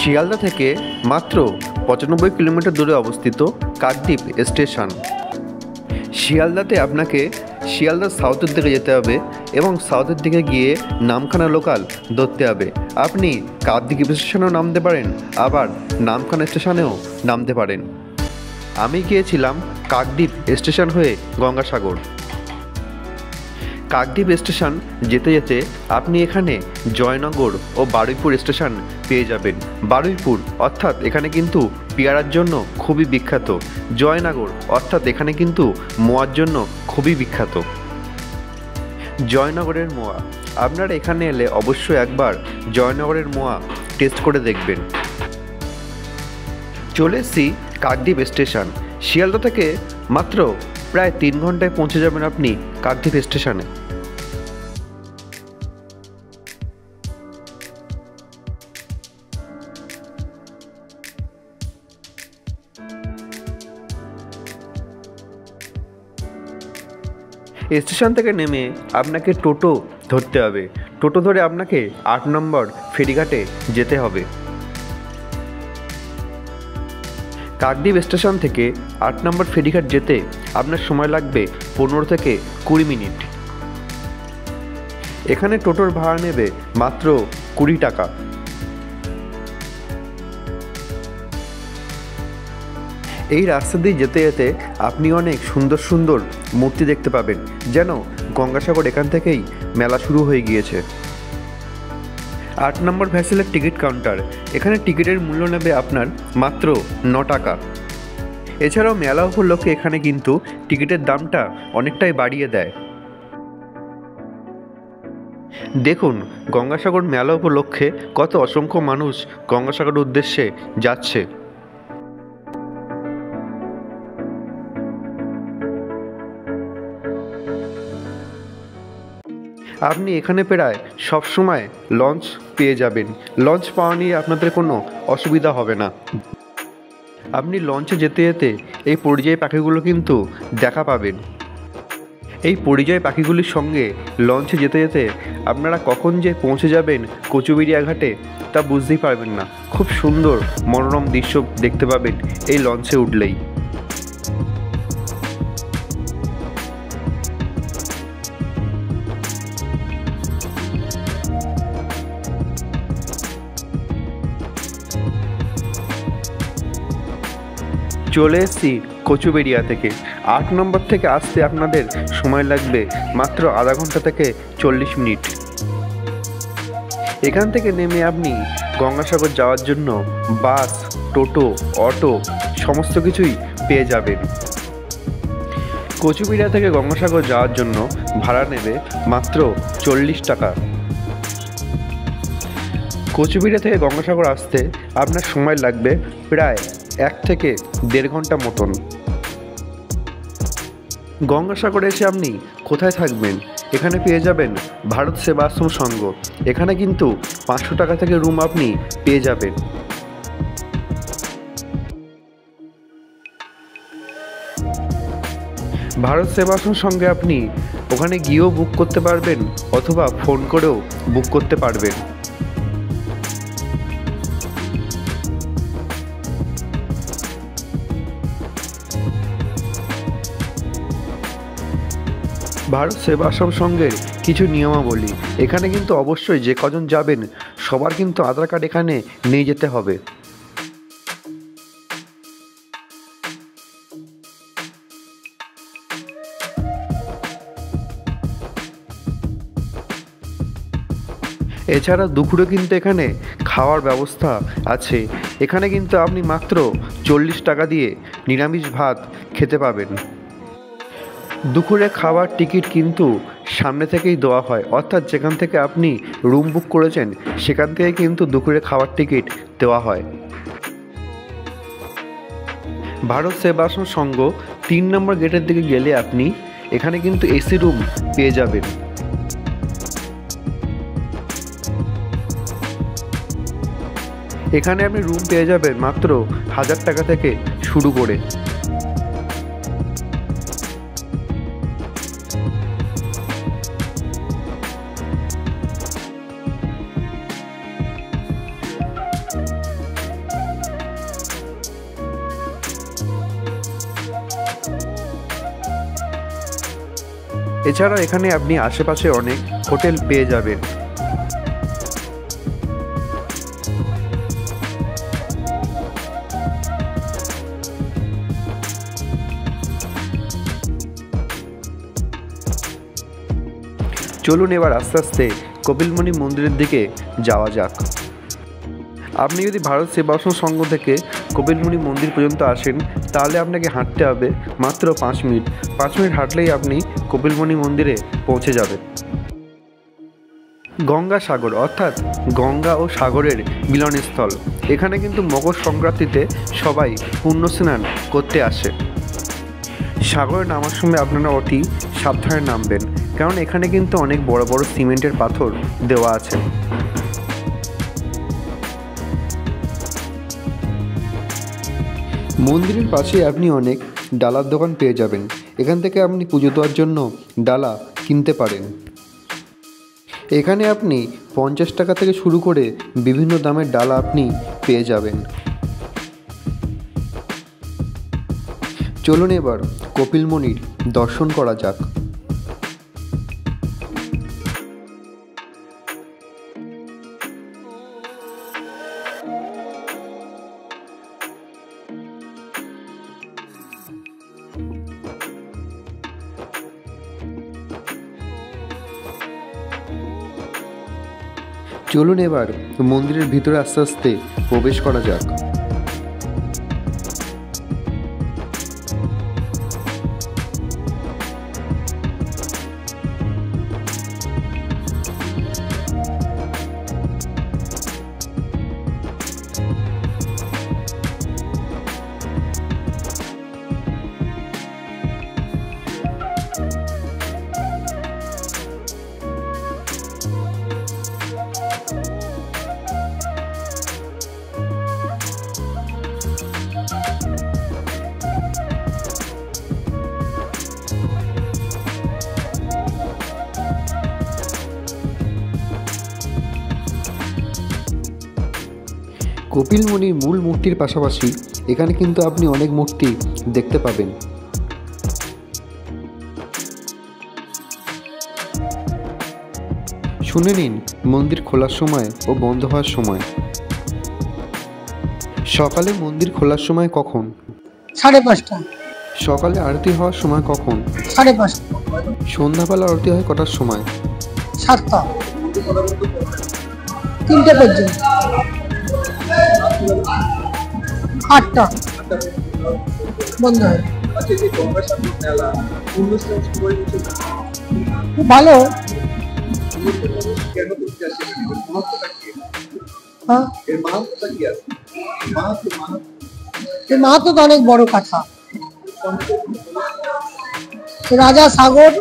শিয়ালদা থেকে মাত্র ৯৫ কিলোমিটার দূরে অবস্থিত কাকদ্বীপ স্টেশন। শিয়ালদাতে আপনাকে শিয়ালদা সাউথের দিকে যেতে হবে এবং সাউথের দিকে গিয়ে নামখানা লোকাল ধরতে হবে। আপনি কাকদ্বীপ স্টেশনেও নামতে পারেন, আবার নামখানা স্টেশনেও নামতে পারেন। আমি গিয়েছিলাম কাকদ্বীপ স্টেশন হয়ে গঙ্গাসাগর। কাকদ্বীপ স্টেশন যেতে যেতে আপনি এখানে জয়নগর ও বারুইপুর স্টেশন পেয়ে যাবেন। বারুইপুর অর্থাৎ এখানে কিন্তু পেয়ারার জন্য খুবই বিখ্যাত। জয়নগর অর্থাৎ এখানে কিন্তু মোয়ার জন্য খুবই বিখ্যাত। জয়নগরের মোয়া, আপনারা এখানে এলে অবশ্যই একবার জয়নগরের মোয়া টেস্ট করে দেখবেন। চলে এসেছি কাকদ্বীপ স্টেশন। শিয়ালদা থেকে মাত্র প্রায় ৩ ঘন্টায় পৌঁছে যাবেন আপনি কাকদ্বীপ স্টেশনে। স্টেশন থেকে নেমে আপনাকে টোটো ধরতে হবে। টোটো ধরে আপনাকে ৮ নম্বর ফেরিঘাটে যেতে হবে। কাকদ্বীপ স্টেশন থেকে ৮ নম্বর ফেরিঘাট যেতে আপনার সময় লাগবে ১৫ থেকে ২০ মিনিট। এখানে টোটোর ভাড়া নেবে মাত্র ২০ টাকা। এই রাস্তা দিয়ে যেতে যেতে আপনি অনেক সুন্দর সুন্দর মূর্তি দেখতে পাবেন, যেন গঙ্গাসাগর এখান থেকেই মেলা শুরু হয়ে গিয়েছে। ৮ নম্বর ভ্যাসেলের টিকিট কাউন্টার। এখানে টিকিটের মূল্য নেবে আপনার মাত্র ৯ টাকা। এছাড়াও মেলা উপলক্ষে এখানে কিন্তু টিকিটের দামটা অনেকটাই বাড়িয়ে দেয়। দেখুন গঙ্গাসাগর মেলা উপলক্ষে কত অসংখ্য মানুষ গঙ্গাসাগরের উদ্দেশ্যে যাচ্ছে। আপনি এখানে প্রায় সবসময় লঞ্চ পেয়ে যাবেন। লঞ্চ পাওয়া নিয়ে আপনাদের কোনো অসুবিধা হবে না। আপনি লঞ্চে যেতে যেতে এই পরিযায়ী পাখিগুলো কিন্তু দেখা পাবেন। এই পরিযায়ী পাখিগুলির সঙ্গে লঞ্চে যেতে যেতে আপনারা কখন যে পৌঁছে যাবেন কচুবেড়িয়া ঘাটে তা বুঝতেই পারবেন না। খুব সুন্দর মনোরম দৃশ্য দেখতে পাবেন এই লঞ্চে উঠলেই। চলে এসেছি কচুবেড়িয়া থেকে। ৮ নম্বর থেকে আসতে আপনাদের সময় লাগবে মাত্র আধা ঘন্টা থেকে ৪০ মিনিট। এখান থেকে নেমে আপনি গঙ্গাসাগর যাওয়ার জন্য বাস, টোটো, অটো সমস্ত কিছুই পেয়ে যাবেন। কচুবেড়িয়া থেকে গঙ্গাসাগর যাওয়ার জন্য ভাড়া নেবে মাত্র ৪০ টাকা। কচুবেড়িয়া থেকে গঙ্গাসাগর আসতে আপনার সময় লাগবে প্রায় ১ থেকে ১.৫ ঘন্টা মতন। গঙ্গাসাগরে এসে আপনি কোথায় থাকবেন? এখানে পেয়ে যাবেন ভারত সেবাশ্রম সংঘ। এখানে কিন্তু ৫০০ টাকা থেকে রুম আপনি পেয়ে যাবেন। ভারত সেবাশ্রম সঙ্গে আপনি ওখানে গিয়েও বুক করতে পারবেন অথবা ফোন করেও বুক করতে পারবেন। ভারত সেবাশ্রম সঙ্গের কিছু নিয়মাবলী। এখানে কিন্তু অবশ্যই যে কজন যাবেন সবার কিন্তু আধার কার্ড এখানে নিয়ে যেতে হবে। এছাড়া দুপুরে কিন্তু এখানে খাওয়ার ব্যবস্থা আছে। এখানে কিন্তু আপনি মাত্র ৪০ টাকা দিয়ে নিরামিষ ভাত খেতে পাবেন। দুপুরে খাওয়ার টিকিট কিন্তু সামনে থেকেই দেওয়া হয়, অর্থাৎ যেখান থেকে আপনি রুম বুক করেছেন সেখান থেকে কিন্তু দুপুরে খাওয়ার টিকিট দেওয়া হয়। ভারত সেবাশ্রম সংঘ ৩ নম্বর গেটের দিকে গেলে আপনি এখানে কিন্তু এসি রুম পেয়ে যাবেন। এখানে আপনি রুম পেয়ে যাবেন মাত্র ১০০০ টাকা থেকে শুরু করে। এছাড়াও এখানে আপনি আশেপাশে অনেক হোটেল পেয়ে যাবেন। চলুন এবার আস্তে আস্তে কপিলমুনি মন্দিরের দিকে যাওয়া যাক। আপনি যদি ভারত সেবাশ্রম সংঘ থেকে কপিলমুনি মন্দির পর্যন্ত আসেন তাহলে আপনাকে হাঁটতে হবে মাত্র 5 মিনিট। 5 মিনিট হাঁটলেই আপনি কপিলমুনি মন্দিরে পৌঁছে যাবেন। গঙ্গাসাগর অর্থাৎ গঙ্গা ও সাগরের মিলনস্থল। এখানে কিন্তু মকর সংক্রান্তিতে সবাই পুণ্য স্নান করতে আসে। সাগরে নামার সময় আপনারা অতি সাবধানে নামবেন, কারণ এখানে কিন্তু অনেক বড় বড় সিমেন্টের পাথর দেওয়া আছে। মন্দিরের পাশে আপনি অনেক ডালার দোকান পেয়ে যাবেন। এখান থেকে আপনি পুজো দেওয়ার জন্য ডালা কিনতে পারেন। এখানে আপনি 50 টাকা থেকে শুরু করে বিভিন্ন দামের ডালা আপনি পেয়ে যাবেন। চলুন এবার কপিলমুনির দর্শন করা যাক। চলুন এবার মন্দিরের ভিতরে আস্তে আস্তে প্রবেশ করা যাক। কপিলমুনির মূল মূর্তির পাশাপাশি এখানে কিন্তু আপনি অনেক মূর্তি দেখতে পাবেন। শুনে নিন মন্দির খোলার সময় ও বন্ধ হওয়ার সময়। সকালে মন্দির খোলার সময় কখন? 5:30। সকালে আরতি হওয়ার সময় কখন? 5:30। সন্ধ্যাবেলা আরতি হয় কটার সময়? 7টা। 3টে পর্যন্ত। 8টা বন্ধ হয়। খুব ভালো। এর মাহাত্ম্য তো অনেক বড় কথা। রাজা সাগর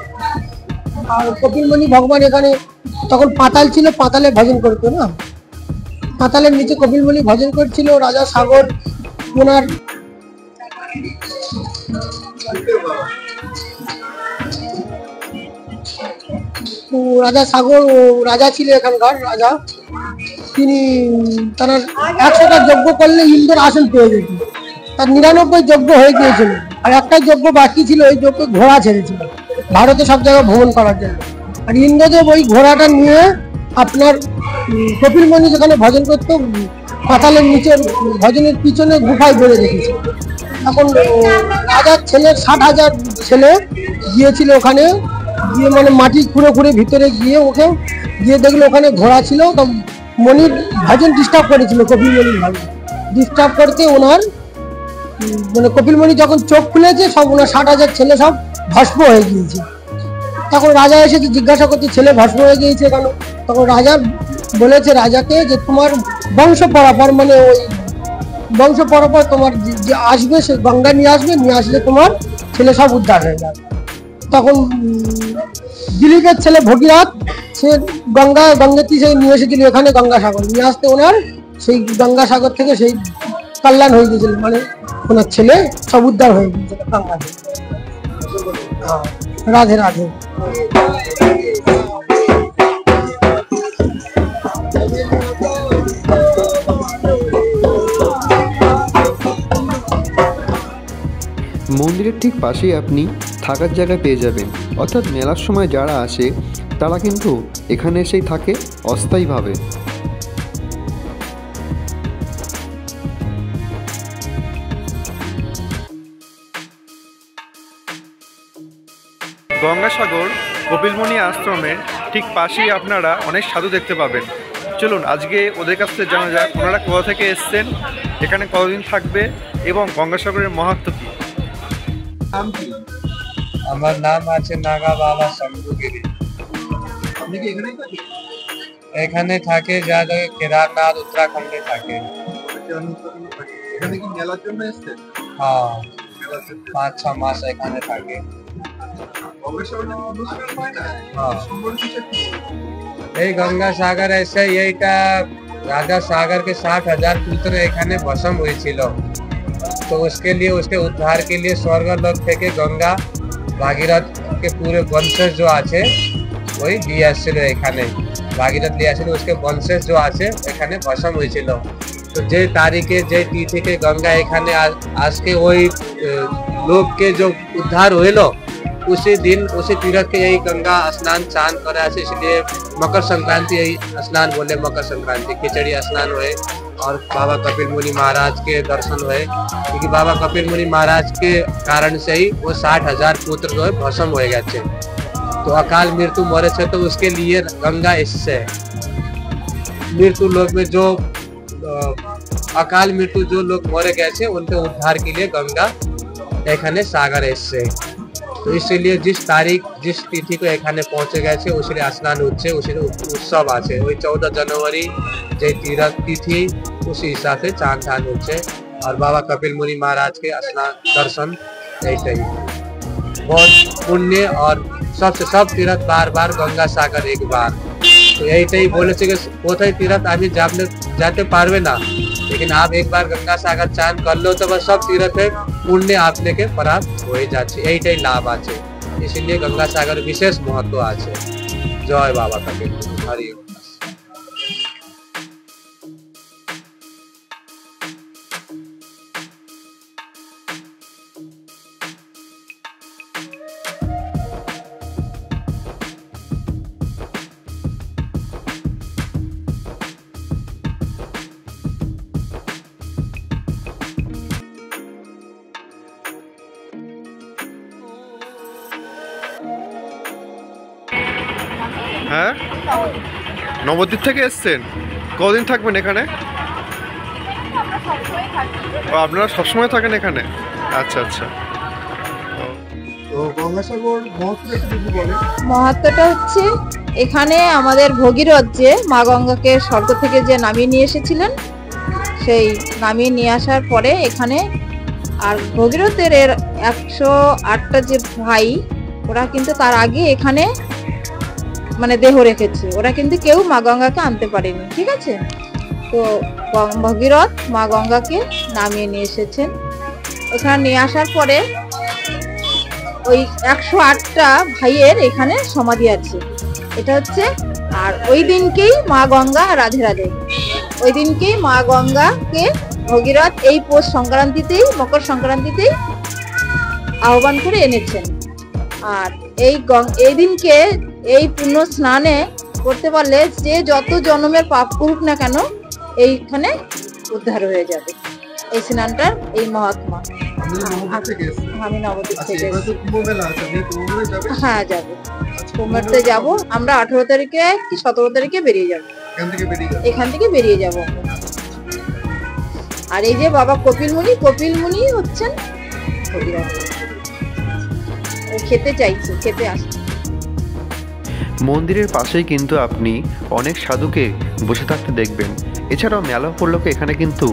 আর কপিলমুনি ভগবান এখানে তখন পাতাল ছিল, পাতালে ভজন করতো না, পাতালের নিচে কপিলমুনি ভজন করছিল। রাজা সাগর ওনার রাজা সাগর ও রাজা ছিল এখানকার রাজা, তিনি তার 100টা যজ্ঞ করলে ইন্দ্র আসন পেয়ে যেত। তার 99 যজ্ঞ হয়ে গিয়েছিল, আর একটাই যজ্ঞ বাকি ছিল। ওই যজ্ঞ ঘোড়া ছেড়েছিল ভারতে সব জায়গায় ভ্রমণ করার জন্য। আর ইন্দ্রদেব ওই ঘোড়াটা নিয়ে আপনার কপিলমুনি যেখানে ভজন করতো পাতালের নিচে ভজনের পিছনে গুফায় বেড়ে রেখেছে। এখন রাজার ছেলের 60,000 ছেলে গিয়েছিল ওখানে, গিয়ে মানে মাটি খুঁড়ে খুঁড়ে ভিতরে গিয়ে ওকে গিয়ে দেখলো ওখানে ঘোড়া ছিল। তো মনির ভজন ডিস্টার্ব করেছিল, কপিলমুনির ভজন ডিস্টার্ব করতে ওনার মানে কপিলমুনি যখন চোখ খুলেছে সব ওনার 60,000 ছেলে সব ভস্ম হয়ে গিয়েছে। তখন রাজা এসেছে জিজ্ঞাসা করতে, ছেলে ভস্ম হয়ে গিয়েছে কেন? তখন রাজা বলেছে রাজাকে যে তোমার বংশ পরাপর, মানে ওই বংশ পরাপর তোমার যে আসবে সে গঙ্গা নিয়ে আসবে, নিয়ে আসলে তোমার ছেলে সব উদ্ধার হয়ে যাবে। তখন দিলীপের ছেলে ভগীরথ সে গঙ্গাতি সে নিয়ে এসেছিল এখানে গঙ্গাসাগর নিয়ে আসতে, ওনার সেই গঙ্গাসাগর থেকে সেই কল্যাণ হয়ে গিয়েছিল, মানে ওনার ছেলে সব উদ্ধার হয়ে গিয়েছিল গঙ্গা থেকে। রাধে রাধে। মন্দিরের ঠিক পাশেই আপনি থাকার জায়গা পেয়ে যাবেন। অর্থাৎ মেলার সময় যারা আসে তারা কিন্তু এখানে এসেই থাকে অস্থায়ীভাবে। গঙ্গাসাগর কপিলমুনি আশ্রমের ঠিক পাশেই আপনারা অনেক সাধু দেখতে পাবেন। চলুন আজকে ওদের কাছ থেকে জানা যাক ওনারা কোথা থেকে এসছেন, এখানে কতদিন থাকবে এবং গঙ্গাসাগরের মাহাত্ম্য কী। নাম কি? আমার নাম আছে নাগা বাবা শম্ভুগিরি। আপনি কি এখানেই থাকেন? এখানে থাকে যা জায়গায় কেদারনাথ উত্তরাখণ্ডে থাকে। এখানে কি মেলার জন্য এসছেন? হ্যাঁ, 5-6 মাস এখানে থাকে। এই গঙ্গাসাগর এসে এইটা राजा सागर के 60,000 पुत्र एखाने भस्म হয়েছিল। तो उसके लिए उसके उद्धार के लिए स्वर्ग लोक থেকে गंगा भागीरथ के पूरे वंशज जो আছে वही দিয়ে আসছিল এখানে। भागीरथ দিয়ে আসছিল उसके वंशज जो আছে এখানে भस्म হয়েছিল। तो যে তারিখে যে তিথিতে गंगा এখানে আজকে ওই लोक के जो उद्धार হইলো उसी दिन उसी तीर्थ के यही गंगा स्नान चांद करा है, इसलिए मकर संक्रांति यही स्नान बोले मकर संक्रांति। खिचड़ी स्नान हुए और बाबा कपिल मुनि महाराज के दर्शन हुए, क्योंकि बाबा कपिल मुनि महाराज के कारण से ही वो 60,000 पुत्र जो है भस्म हो गए थे। तो अकाल मृत्यु मरे थे, तो उसके लिए गंगा इससे मृत्यु लोक में जो अकाल मृत्यु जो लोग मरे गए थे उनके उद्धार के लिए गंगा एखाने सागर इससे। तो इसलिए जिस तारीख जिस तिथि को एखाने पहुंचे गए थे उसलिए स्नान होच्छे, उसलिए उत्सव आछे। वही 14 जनवरी जे तीर्थ तिथि उसी हिसाब से चांद धान होच्छे और बाबा कपिल मुनि महाराज के स्नान दर्शन এইটাই बहुत पुण्य और सबसे सब तीर्थ बार बार गंगा सागर एक बार। तो এইটাই বলেছে যে কোথায় तीर्थ আমি जाते पारबे ना, लेकिन आप एक बार गंगा सागर चांद कर लो तो बस सब तीर्थ पुण्य आपने के प्राप्त हो जाच्छे, এইটাই लाभ আছে। इसलिए गंगा सागर विशेष महत्व আছে। जय बाबा कपिल हरि ओम। হ্যাঁ, নবদ্বীপ থেকে এসছেন। কদিন থাকবেন এখানে? ও, আপনারা সবসময় থাকেন এখানে? আচ্ছা আচ্ছা। তো গঙ্গাসাগর মহত্বটা হচ্ছে এখানে আমাদের ভগীরথ যে মা গঙ্গাকে স্বর্গ থেকে যে নামিয়ে নিয়ে এসেছিলেন, সেই নামিয়ে নিয়ে আসার পরে এখানে আর ভগীরথের 108টা যে ভাই ওরা কিন্তু তার আগে এখানে মানে দেহ রেখেছে, ওরা কিন্তু কেউ মা গঙ্গাকে আনতে পারেনি, ঠিক আছে। তো ভগীরথ মা গঙ্গাকে নামিয়ে নিয়ে এসেছেন। ওখানে নিয়ে আসার পরে ওই 108টা ভাইয়ের এখানে সমাধি আছে, এটা হচ্ছে। আর ওই দিনকেই মা গঙ্গা রাধে রাধে, ওই দিনকেই মা গঙ্গাকে ভগীরথ এই পৌষ সংক্রান্তিতেই মকর সংক্রান্তিতেই আহ্বান করে এনেছেন। আর এই দিনকে এই পুণ্য স্নানে করতে পারলে যে যত জন্মের পাপ করুক না কেন এইখানে উদ্ধার হয়ে যাবে। এই স্নানটার এই মহাত্মা। আমি নবদ্বীপ থেকে। হ্যাঁ যাবো, কুম্ভতে যাবো আমরা। 18 তারিখে কি 17 তারিখে বেরিয়ে যাবো, এখান থেকে বেরিয়ে যাবো। আর এই যে বাবা কপিল মুনি হচ্ছেন খেতে চাইছে, খেতে আসছে। মন্দিরের পাশেই কিন্তু আপনি অনেক সাধুকে বসে থাকতে দেখবেন। এছাড়াও মেলা উপলক্ষে এখানে কিন্তু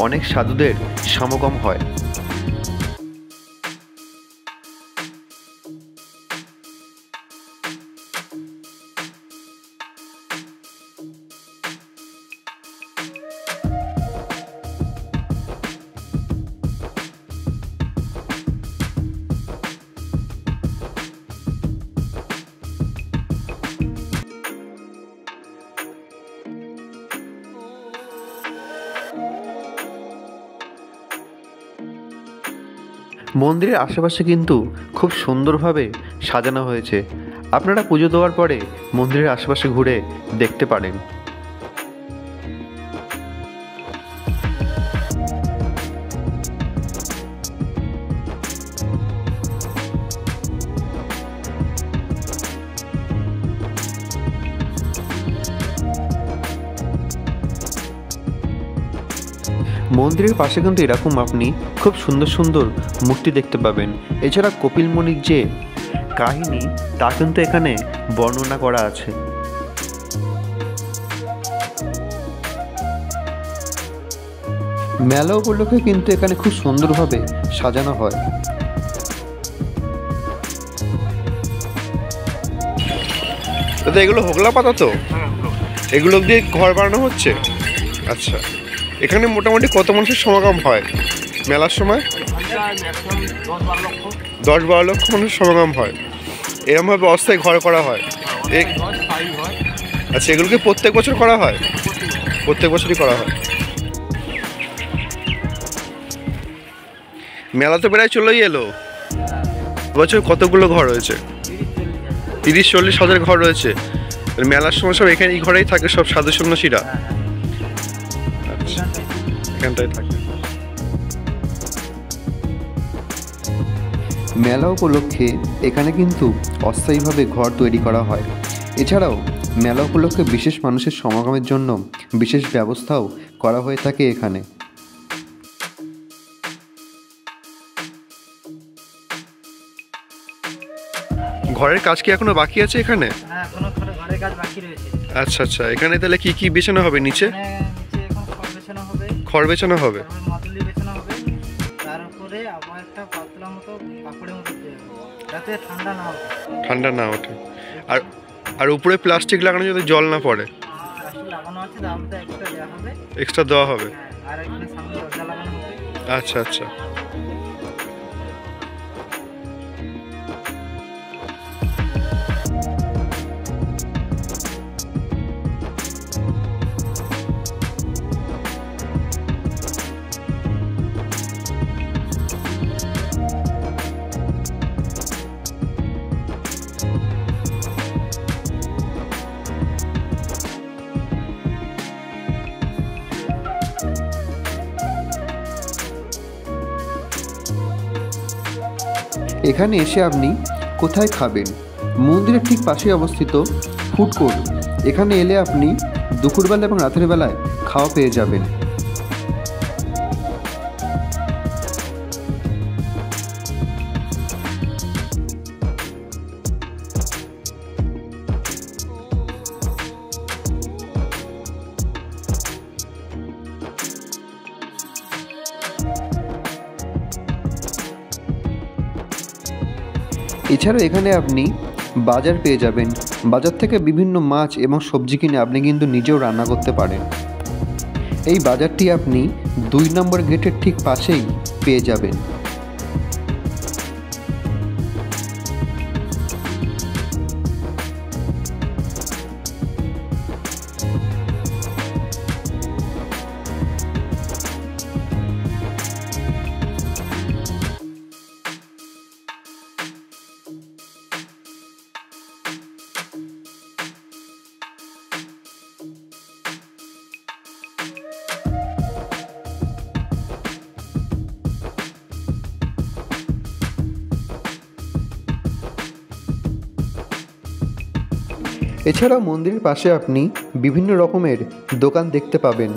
অনেক সাধুদের সমাগম হয়। মন্দিরের আশেপাশে কিন্তু খুব সুন্দরভাবে সাজানো হয়েছে। আপনারা পুজো দেওয়ার পরে মন্দিরের আশেপাশে ঘুরে দেখতে পারেন। মন্দিরের পাশে কিন্তু এরকম আপনি খুব সুন্দর সুন্দর মূর্তি দেখতে পাবেন। এছাড়া কপিল মুনির যে কাহিনী তা কিন্তু এখানে বর্ণনা করা আছে। মেলা উপলক্ষে কিন্তু এখানে খুব সুন্দরভাবে সাজানো হয়। দাদা এগুলো হোগলা পাতা তো? এগুলো দিয়ে ঘর বানানো হচ্ছে? আচ্ছা, এখানে মোটামুটি কত মানুষের সমাগম হয় মেলার সময়? 10-12 লক্ষ মানুষের সমাগম হয়। এরকমভাবে অস্থায়ী ঘর করা হয়। আচ্ছা, এগুলোকে প্রত্যেক বছর করা হয়? প্রত্যেক বছরই করা হয়। মেলা তো প্রায় চলেই এলো। বছর কতগুলো ঘর হয়েছে? 30-40 হাজার ঘর রয়েছে। মেলার সময় সব এখানে এই ঘরেই থাকে, সব সাধু সন্ন্যাসীরা এখানটায় থাকে। মেলা উপলক্ষে এখানে কিন্তু অস্থায়ীভাবে ঘর তৈরি করা হয়। এছাড়াও মেলা উপলক্ষে বিশেষ মানুষের সমাগমের জন্য বিশেষ ব্যবস্থাও করা হয়ে থাকে এখানে। ঘরের কাজ কি এখনো বাকি আছে এখানে? হ্যাঁ, এখনো ঘরের কাজ বাকি রয়েছে। আচ্ছা আচ্ছা, এখানে তাহলে কি কি বেছানো হবে নিচে? এখন খড় বেছানো হবে। খড় বেছানো হবে, মাদুলি বেছানো হবে, তার উপরে আবার একটা পাতলা মতো কাপড়ের মতো দেওয়া হবে যাতে ঠান্ডা না ওঠে। ঠান্ডা না ওঠে। আর আর উপরে প্লাস্টিক লাগানো যাতে জল না পড়ে। প্লাস্টিক লাগানো আছে, দামটা এক্সট্রা দেওয়া হবে। এক্সট্রা দেওয়া হবে। আর এখানে সামনে দরজা লাগানো হবে। আচ্ছা আচ্ছা। এখানে এসে আপনি কোথায় খাবেন? মন্দিরের ঠিক পাশে অবস্থিত ফুড কোর্ট। এখানে এলে আপনি দুপুরবেলা এবং রাতের বেলায় খাওয়া পেয়ে যাবেন। এছাড়াও এখানে আপনি বাজার পেয়ে যাবেন। বাজার থেকে বিভিন্ন মাছ এবং সবজি কিনে আপনি কিন্তু নিজেও রান্না করতে পারেন। এই বাজারটি আপনি 2 নম্বর গেটের ঠিক পাশেই পেয়ে যাবেন। এছাড়াও মন্দিরের পাশে আপনি বিভিন্ন রকমের দোকান দেখতে পাবেন।